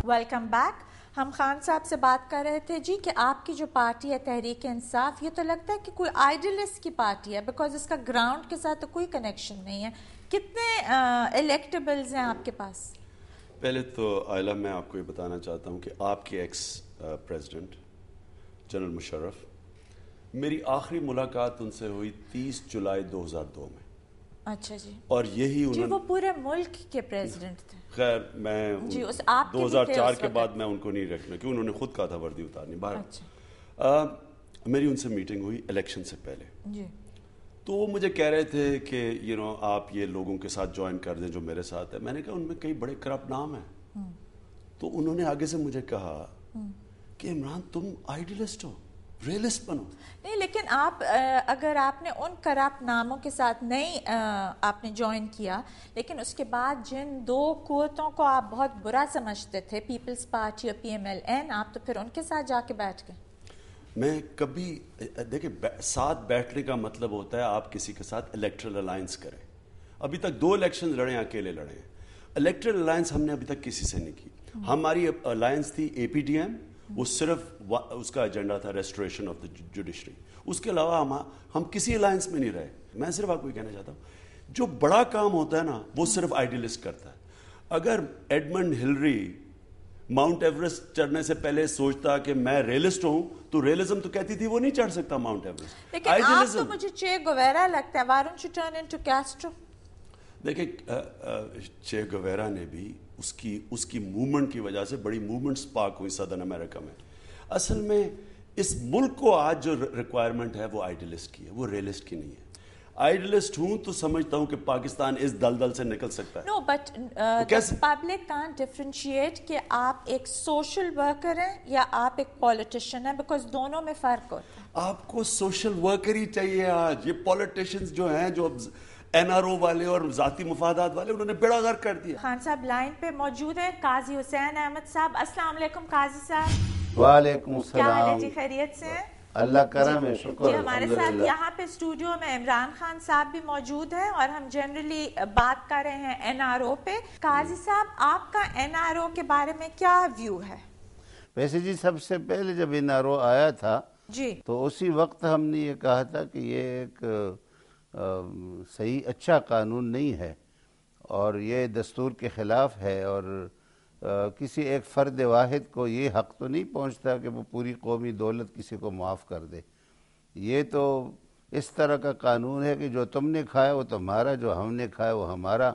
Welcome back. ہم خان صاحب سے بات کر رہے تھے جی کہ آپ کی جو پارٹی ہے تحریک انصاف، یہ تو لگتا ہے کہ کوئی آئیڈیلسٹ کی پارٹی ہے بیکاز اس کا گراؤنڈ کے ساتھ تو کوئی کنیکشن نہیں ہے. کتنے الیکٹیبلز ہیں آپ کے پاس؟ پہلے تو عائلہ میں آپ کو یہ بتانا چاہتا ہوں کہ آپ کے ایکس پریزیڈنٹ جنرل مشرف، میری آخری ملاقات ان سے ہوئی 30 جولائی 2002 میں. اچھا جی. اور یہی جی وہ پورے ملک کے پریزیڈنٹ تھے. خیر میں جی 2004 کے بعد میں ان کو نہیں رکھنا کیوں انہوں نے خود کہا تھا وردی اتارنی باہر. میری ان سے میٹنگ ہوئی الیکشن سے پہلے. جی. تو وہ مجھے کہہ رہے تھے کہ آپ یہ لوگوں کے ساتھ جوائن کر دیں جو میرے ساتھ ہے. میں نے کہا ان میں کئی بڑے کرپٹ نام ہیں. تو انہوں نے آگے سے مجھے کہا کہ عمران تم آئیڈیلسٹ ہو، ریئلسٹ بنو. نہیں لیکن آپ اگر آپ نے ان کرپٹ ناموں کے ساتھ نہیں آپ نے جوائن کیا، لیکن اس کے بعد جن دو قوتوں کو آپ بہت برا سمجھتے تھے، پیپلز پارٹی اور PMLN، آپ تو پھر ان کے ساتھ جا کے بیٹھ گئے. میں کبھی دیکھیں ساتھ بیٹھنے کا مطلب ہوتا ہے آپ کسی کے ساتھ الیکٹرل الائنس کریں. ابھی تک 2 الیکشن لڑے ہیں، اکیلے لڑے ہیں. الیکٹرل الائنس ہم نے ابھی تک کسی سے نہیں کی. ہماری الائنس تھی APDM، وہ صرف اس کا ایجنڈا تھا ریسٹوریشن آف دا جوڈیشری. اس کے علاوہ ہم کسی الائنس میں نہیں رہے. میں صرف آپ کو یہ کہنا چاہتا ہوں جو بڑا کام ہوتا ہے نا وہ صرف آئیڈیلسٹ کرتا ہے. اگر ایڈمنڈ ہلری ماؤنٹ ایوریسٹ چڑھنے سے پہلے سوچتا کہ میں ریئلسٹ ہوں تو ریئلزم تو کہتی تھی وہ نہیں چڑھ سکتا ماؤنٹ ایوریسٹ. لیکن آپ تو مجھے چے گویرا لگتا ہے. why don't you turn into Castro؟ دیکھیں چے گویرا نے بھی اس کی موومنٹ کی وجہ سے بڑی موومنٹ سپارک ہوئی سدرن امریکہ میں. اصل میں اس ملک کو آج جو ریکوائرمنٹ ہے وہ آئیڈیلسٹ کی ہے، وہ ریئلسٹ کی نہیں ہے. آئیڈیلسٹ ہوں تو سمجھتا ہوں کہ پاکستان اس دلدل سے نکل سکتا ہے. No, but the public can't differentiate کہ آپ ایک سوشل ورکر ہیں یا آپ ایک پولیٹیشین ہیں because دونوں میں فرق ہوتا ہے. آپ کو سوشل ورکر ہی چاہیے آج. یہ پولیٹیشینز جو ہیں جو NRO والے اور ذاتی مفادات والے انہوں نے بیڑا غرق کر دیا. خان صاحب لائن پہ موجود ہیں. قاضی حسین احمد صاحب، السلام علیکم. قاضی صاحب وعلیکم السلام. کیا حال ہے جی؟ خیریت سے ہیں؟ اللہ کرم ہے، شکر. جی ہمارے ساتھ یہاں پہ اسٹوڈیو میں عمران خان صاحب بھی موجود ہیں اور ہم جنرلی بات کر رہے ہیں NRO پہ. قاضی صاحب آپ کا NRO کے بارے میں کیا ویو ہے؟ ویسے جی سب سے پہلے جب NRO آیا تھا جی تو اسی وقت ہم نے یہ کہا تھا کہ یہ ایک صحیح اچھا قانون نہیں ہے اور یہ دستور کے خلاف ہے اور کسی ایک فرد واحد کو یہ حق تو نہیں پہنچتا کہ وہ پوری قومی دولت کسی کو معاف کر دے. یہ تو اس طرح کا قانون ہے کہ جو تم نے کھایا وہ تمہارا، جو ہم نے کھایا وہ ہمارا،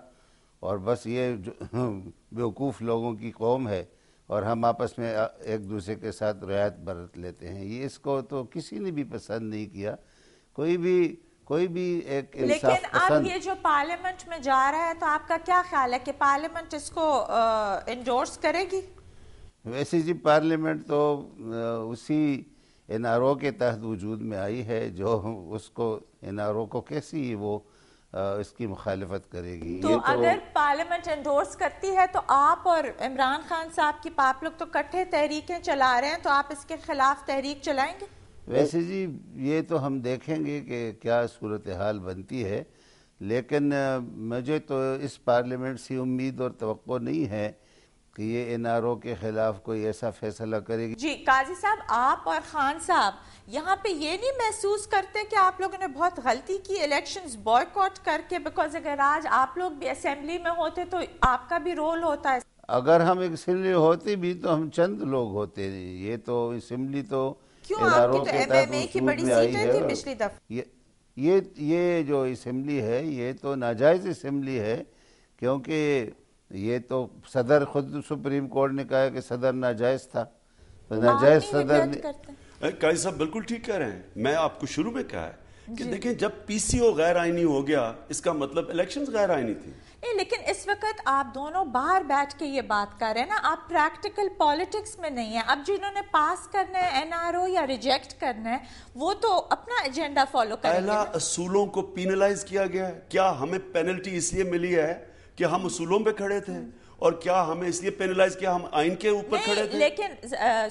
اور بس یہ بیوقوف لوگوں کی قوم ہے اور ہم آپس میں ایک دوسرے کے ساتھ رعایت برت لیتے ہیں. یہ اس کو تو کسی نے بھی پسند نہیں کیا، کوئی بھی ایک انصاف لیکن اب یہ جو پارلیمنٹ میں جا رہا ہے تو آپ کا کیا خیال ہے کہ پارلیمنٹ اس کو انڈورس کرے گی؟ ویسے جی پارلیمنٹ تو اسی NRO کے تحت وجود میں آئی ہے، جو اس کو NRO کو کیسی وہ اس کی مخالفت کرے گی. تو اگر پارلیمنٹ انڈورس کرتی ہے تو آپ اور عمران خان صاحب کی آپ لوگ تو کٹھے تحریکیں چلا رہے ہیں، تو آپ اس کے خلاف تحریک چلائیں گے؟ ویسے جی یہ تو ہم دیکھیں گے کہ کیا صورتحال بنتی ہے، لیکن مجھے تو اس پارلیمنٹ سے امید اور توقع نہیں ہے کہ یہ NRO کے خلاف کوئی ایسا فیصلہ کرے گی. جی قاضی صاحب آپ اور خان صاحب یہاں پہ یہ نہیں محسوس کرتے کہ آپ لوگوں نے بہت غلطی کی الیکشنز بوائیکاٹ کر کے؟ بیکاز اگر آج آپ لوگ بھی اسمبلی میں ہوتے تو آپ کا بھی رول ہوتا ہے. اگر ہم اسمبلی ہوتے بھی تو ہم چند لوگ ہوتے. یہ تو اسمبلی تو کیوں آپ کی تو MMA کی بڑی سیٹیں تھی پچھلی دفعہ. یہ جو اسمبلی ہے یہ تو ناجائز اسمبلی ہے، کیونکہ یہ تو صدر خود سپریم کورٹ نے کہا کہ صدر ناجائز تھا. تو ناجائز صدر نے قاضی صاحب بالکل ٹھیک کہہ رہے ہیں. میں آپ کو شروع میں کہا ہے کہ دیکھیں جب PCO غیر آئینی ہو گیا اس کا مطلب الیکشنز غیر آئینی تھی. نہیں لیکن اس وقت آپ دونوں باہر بیٹھ کے یہ بات کر رہے ہیں نا، آپ پریکٹیکل پالیٹکس میں نہیں ہیں. اب جنہوں نے پاس کرنا ہے NRO یا ریجیکٹ کرنا ہے وہ تو اپنا ایجنڈا فالو کریں گے. پہلا اصولوں کو پینلائز کیا گیا ہے. کیا ہمیں پینلٹی اس لیے ملی ہے کہ ہم اصولوں پہ کھڑے تھے، اور کیا ہمیں اس لیے پینلائز کیا ہم آئین کے اوپر کھڑے تھے؟ لیکن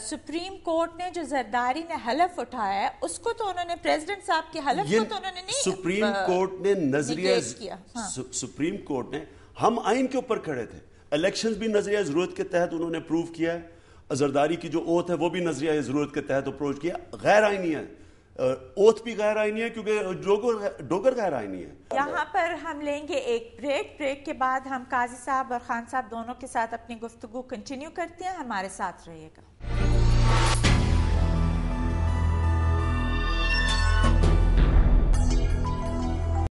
سپریم کورٹ نے جو زرداری نے حلف اٹھایا ہے اس کو تو انہوں نے پریزیڈنٹ صاحب کی حلف کو تو انہوں نے نہیں سپریم کورٹ نے نظریہ سپریم کورٹ نے ہم آئین کے اوپر کھڑے تھے. الیکشنز بھی نظریہ ضرورت کے تحت انہوں نے اپروو کیا ہے. زرداری کی جو اوتھ ہے وہ بھی نظریہ ضرورت کے تحت اپروچ کیا. غیر آئینی ہے, اوتھ بھی غیر آئینی ہے کیونکہ ڈوگر غیر آئینی ہے. یہاں پر ہم لیں گے ایک بریک کے بعد ہم قاضی صاحب اور خان صاحب دونوں کے ساتھ اپنی گفتگو کنٹینیو کرتے ہیں. ہمارے ساتھ رہیے گا.